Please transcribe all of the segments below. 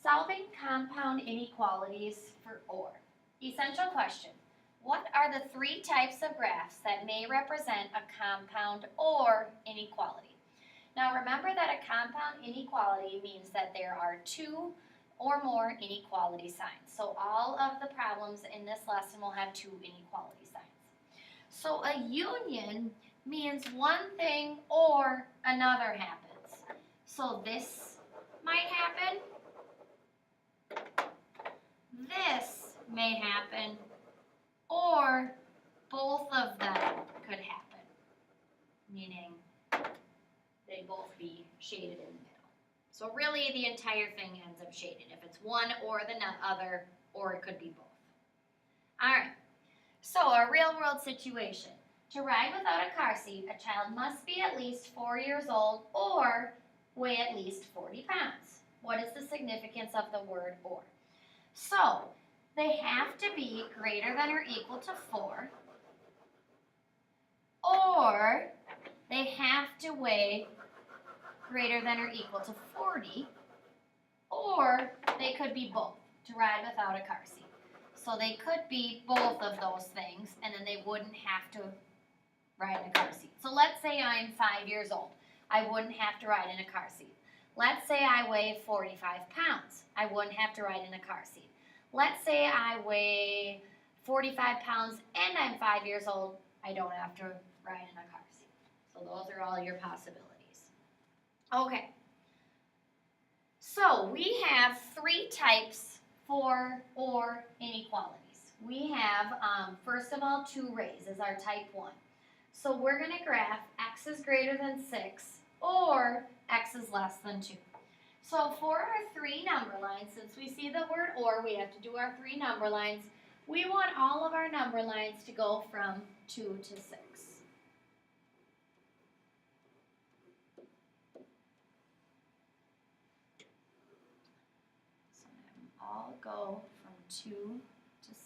Solving compound inequalities for OR. Essential question. What are the three types of graphs that may represent a compound OR inequality? Now remember that a compound inequality means that there are two or more inequality signs. So all of the problems in this lesson will have two inequality signs. So a union means one thing or another happens. So this might happen. This may happen, or both of them could happen, meaning they both be shaded in the middle. So really the entire thing ends up shaded if it's one or the other, or it could be both. All right, so a real world situation. To ride without a car seat, a child must be at least 4 years old or weigh at least 40 pounds. What is the significance of the word or? So, they have to be greater than or equal to 4, or they have to weigh greater than or equal to 40, or they could be both, to ride without a car seat. So they could be both of those things, and then they wouldn't have to ride in a car seat. So let's say I'm 5 years old. I wouldn't have to ride in a car seat. Let's say I weigh 45 pounds. I wouldn't have to ride in a car seat. Let's say I weigh 45 pounds and I'm 5 years old. I don't have to ride in a car seat. So those are all your possibilities. Okay. So we have three types for OR inequalities. We have, first of all, 2 rays is our type 1. So we're going to graph x is greater than 6 or x is less than 2. So for our 3 number lines, since we see the word OR, we have to do our 3 number lines. We want all of our number lines to go from 2 to 6. So all go from 2 to 6.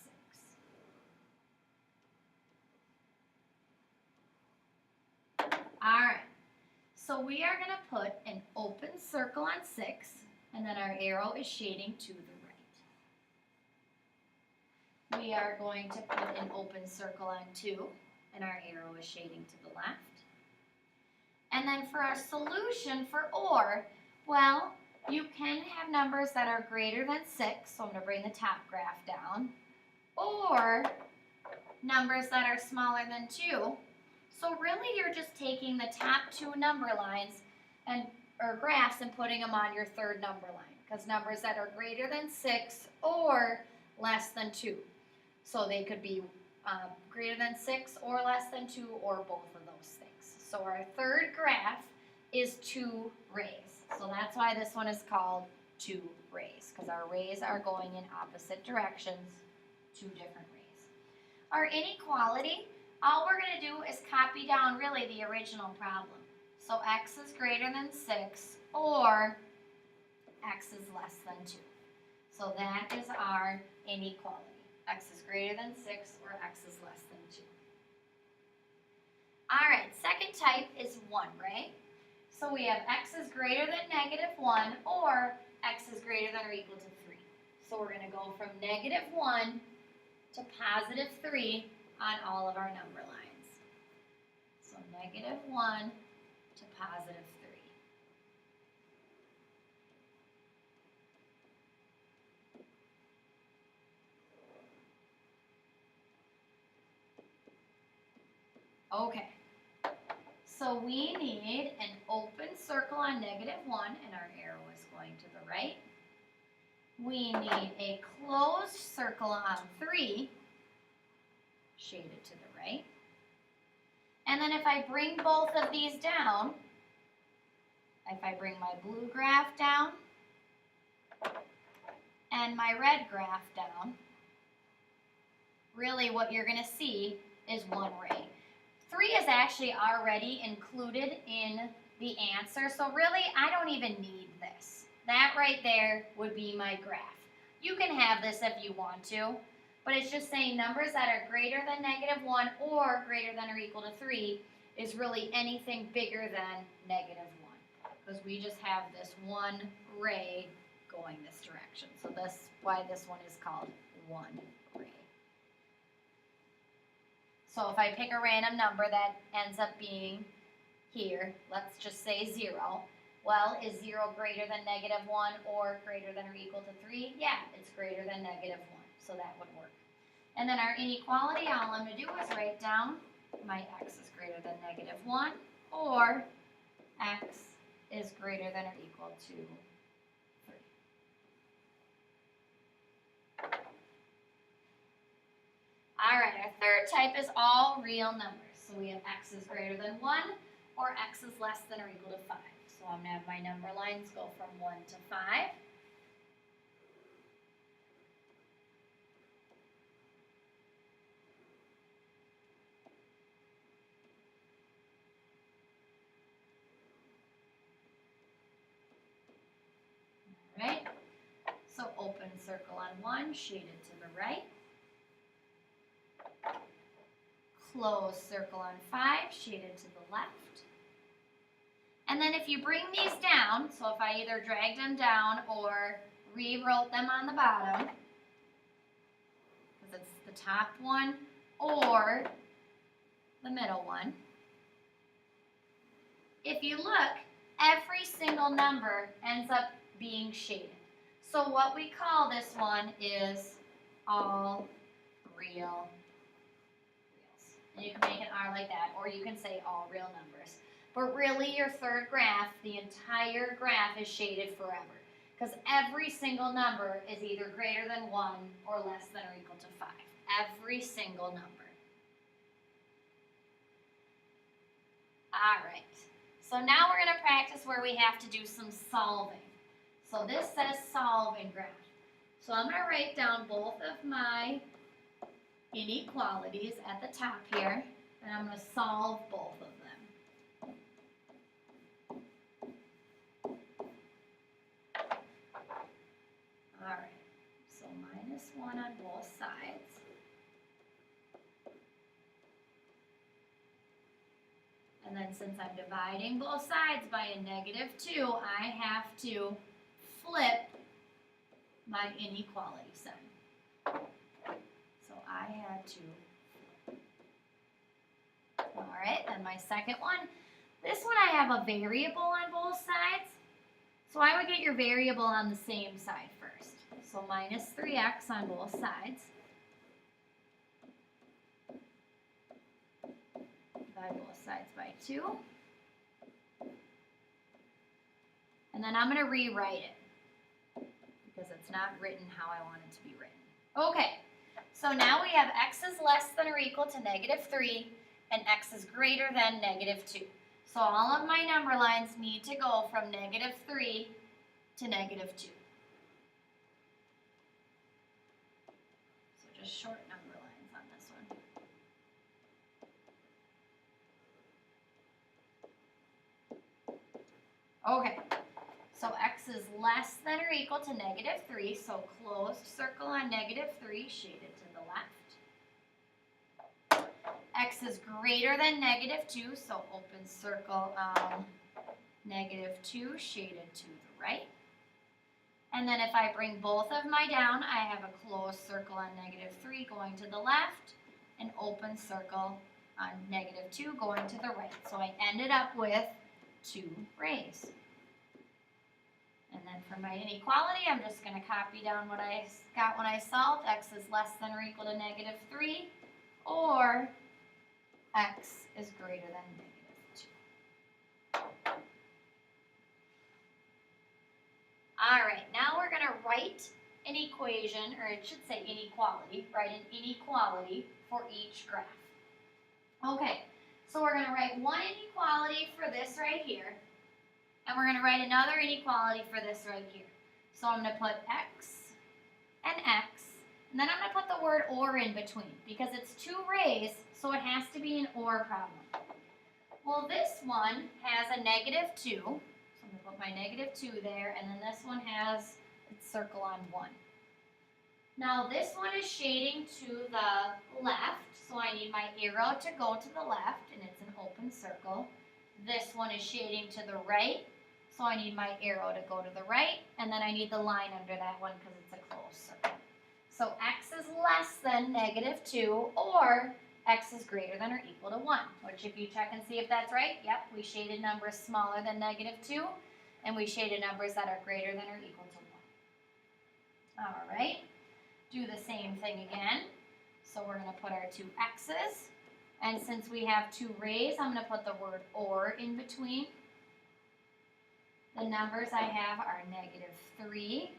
All right. So we are going to put an open circle on 6, and then our arrow is shading to the right. We are going to put an open circle on 2, and our arrow is shading to the left. And then for our solution for OR, well, you can have numbers that are greater than 6, so I'm going to bring the top graph down, or numbers that are smaller than 2. So really you're just taking the top 2 number lines or graphs and putting them on your third number line, because numbers that are greater than 6 or less than 2. So they could be greater than 6 or less than 2 or both of those things. So our third graph is 2 rays. So that's why this one is called 2 rays, because our rays are going in opposite directions, 2 different rays. Our inequality, all we're going to do is copy down really the original problem. So x is greater than 6 or x is less than 2. So that is our inequality. X is greater than 6 or x is less than 2. All right, second type is 1 ray. So we have x is greater than -1 or x is greater than or equal to 3. So we're going to go from -1 to +3 on all of our number lines. So -1 to +3. Okay, so we need an open circle on -1, and our arrow is going to the right. We need a closed circle on 3, shaded to the right. And then if I bring both of these down, if I bring my blue graph down and my red graph down, really what you're going to see is 1 ray. 3 is actually already included in the answer, so really I don't even need this. That right there would be my graph. You can have this if you want to, but it's just saying numbers that are greater than -1 or greater than or equal to 3 is really anything bigger than -1, because we just have this 1 ray going this direction. So that's why this one is called one ray. So if I pick a random number that ends up being here, let's just say 0. Well, is 0 greater than -1 or greater than or equal to 3? Yeah, it's greater than -1, so that would work. And then our inequality, all I'm going to do is write down my x is greater than -1 or x is greater than or equal to 3. All right, our third type is all real numbers. So we have x is greater than 1 or x is less than or equal to 5. So I'm going to have my number lines go from 1 to 5. All right, so open circle on 1, shaded to the right. Close circle on 5, shaded to the left. And then if you bring these down, so if I either drag them down or rewrote them on the bottom, because it's the top one or the middle one, if you look, every single number ends up being shaded. So what we call this one is all real. And you can make an R like that, or you can say all real numbers. But really, your third graph, the entire graph is shaded forever, because every single number is either greater than 1 or less than or equal to 5. Every single number. All right. So now we're going to practice where we have to do some solving. So this says solve in graph. So I'm going to write down both of my inequalities at the top here, and I'm going to solve both of them. Alright, so -1 on both sides. And then since I'm dividing both sides by a -2, I have to flip my inequality sign. So I had to flip. Alright, then my second one. This one I have a variable on both sides. So I would get your variable on the same side first. So -3x on both sides. Divide both sides by 2. And then I'm going to rewrite it because it's not written how I want it to be written. Okay, so now we have x is less than or equal to -3 and x is greater than -2. So all of my number lines need to go from -3 to -2. So just short number lines on this one. Okay, so x is less than or equal to -3, so closed circle on -3, shaded to the left. X is greater than -2, so open circle on -2, shaded to the right. And then if I bring both of my down, I have a closed circle on -3 going to the left, an open circle on -2 going to the right. So I ended up with 2 rays. And then for my inequality, I'm just going to copy down what I got when I solved. X is less than or equal to -3, or x is greater than -2. All right, now we're going to write an equation, or it should say inequality, write an inequality for each graph. Okay, so we're going to write one inequality for this right here, and we're going to write another inequality for this right here. So I'm going to put x and x, and then I'm going to put the word or in between, because it's 2 rays, so it has to be an or problem. Well, this one has a -2, so I'm going to put my -2 there, and then this one has its circle on 1. Now this one is shading to the left, so I need my arrow to go to the left, and it's an open circle. This one is shading to the right, so I need my arrow to go to the right, and then I need the line under that one because it's a closed circle. So x is less than -2, or x is greater than or equal to 1, which if you check and see if that's right, yep, we shaded numbers smaller than -2, and we shaded numbers that are greater than or equal to 1. All right, do the same thing again. So we're going to put our two x's, and since we have two rays, I'm going to put the word or in between. The numbers I have are -3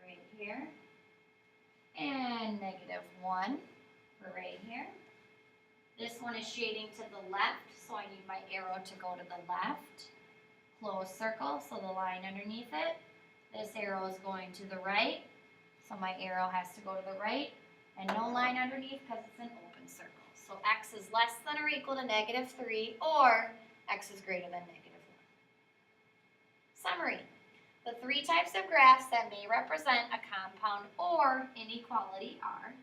right here, and -1 right here. This one is shading to the left, so I need my arrow to go to the left. Closed circle, so the line underneath it. This arrow is going to the right, so my arrow has to go to the right, and no line underneath because it's an open circle. So x is less than or equal to -3, or x is greater than -1. Summary. The three types of graphs that may represent a compound OR inequality are